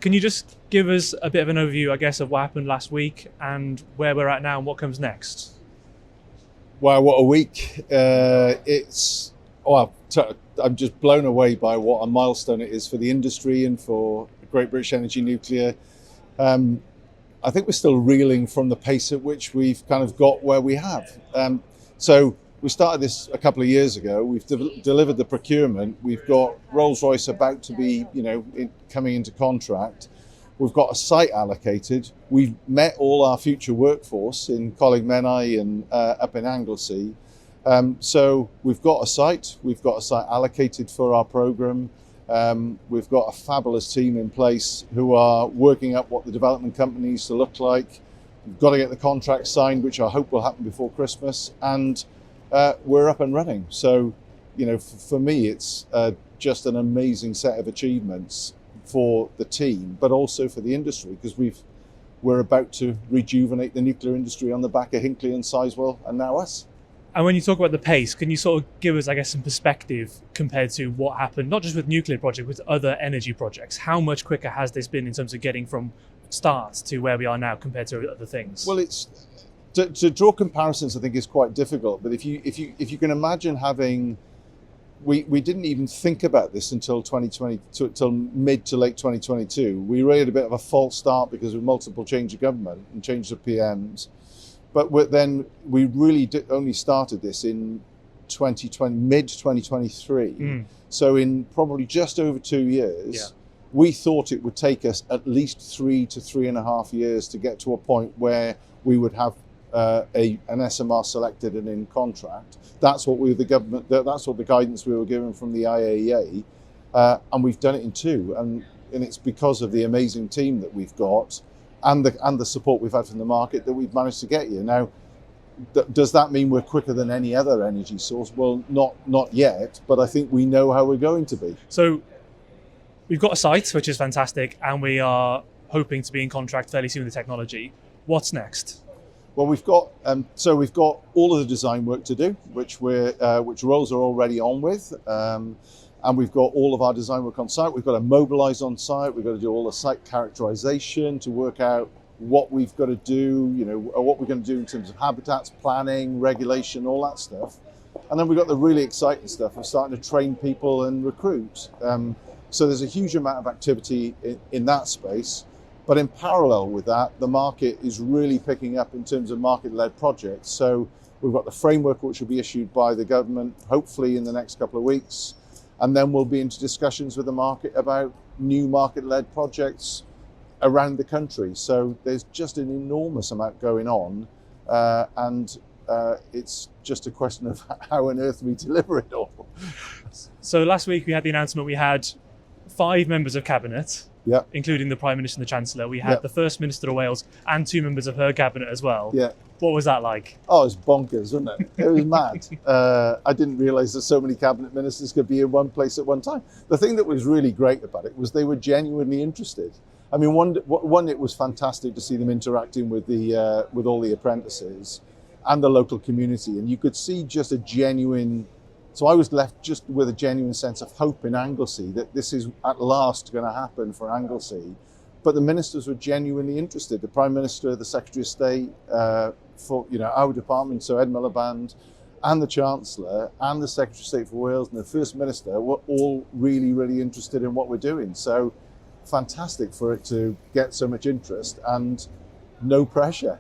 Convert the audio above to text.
Can you just give us a bit of an overview, I guess, of what happened last week and where we're at now and what comes next? Wow, what a week. I'm just blown away by what a milestone it is for the industry and for Great British Energy Nuclear. I think we're still reeling from the pace at which we've kind of got where we have. So we started this a couple of years ago. We've delivered the procurement. We've got Rolls-Royce about to be, coming into contract. We've got a site allocated. We've met all our future workforce in Coleg Menai and up in Anglesey. So we've got a site. We've got a site allocated for our programme. We've got a fabulous team in place who are working up what the development company needs to look like. We've got to get the contract signed, which I hope will happen before Christmas. And we're up and running. So, for me, it's just an amazing set of achievements for the team, but also for the industry, because we're about to rejuvenate the nuclear industry on the back of Hinkley and Sizewell and now us. And when you talk about the pace, can you sort of give us, I guess, some perspective compared to what happened, not just with nuclear projects, with other energy projects? How much quicker has this been in terms of getting from start to where we are now compared to other things? Well, to draw comparisons, I think, is quite difficult. But if you can imagine having, we didn't even think about this until 2020, till mid to late 2022. We really had a bit of a false start because of multiple change of government and change of PMs. But then we really only started this in 2020, mid 2023. So in probably just over 2 years, we thought it would take us at least 3 to 3.5 years to get to a point where we would have an SMR selected and in contract. That's what that's what the guidance we were given from the IAEA, and we've done it in 2. And it's because of the amazing team that we've got and the support we've had from the market that we've managed to get here. Now, does that mean we're quicker than any other energy source? Well, not yet, but I think we know how we're going to be. So we've got a site, which is fantastic, and we are hoping to be in contract fairly soon with the technology. What's next? Well, we've got all of the design work to do, which Rolls are already on with, and we've got all of our design work on site. We've got to mobilise on site. We've got to do all the site characterisation to work out what we've got to do, what we're going to do in terms of habitats, planning, regulation, all that stuff. And then we've got the really exciting stuff of starting to train people and recruit. So there's a huge amount of activity in that space. But in parallel with that, the market is really picking up in terms of market-led projects. So we've got the framework which will be issued by the government, hopefully in the next couple of weeks. And then we'll be into discussions with the market about new market-led projects around the country. So there's just an enormous amount going on. And it's just a question of how on earth we deliver it all. So last week we had the announcement, we had 5 members of cabinet, including the Prime Minister and the Chancellor. We had the First Minister of Wales and 2 members of her cabinet as well. What was that like? Oh, it was bonkers, wasn't it? It was mad. I didn't realise that so many cabinet ministers could be in one place at one time. The thing that was really great about it was they were genuinely interested. I mean, one, it was fantastic to see them interacting with all the apprentices and the local community, and you could see just a genuine. So I was left just with a genuine sense of hope in Anglesey that this is at last going to happen for Anglesey. But the ministers were genuinely interested. The Prime Minister, the Secretary of State for our department, so Ed Miliband, and the Chancellor, and the Secretary of State for Wales, and the First Minister were all really, really interested in what we're doing. So fantastic for it to get so much interest and no pressure.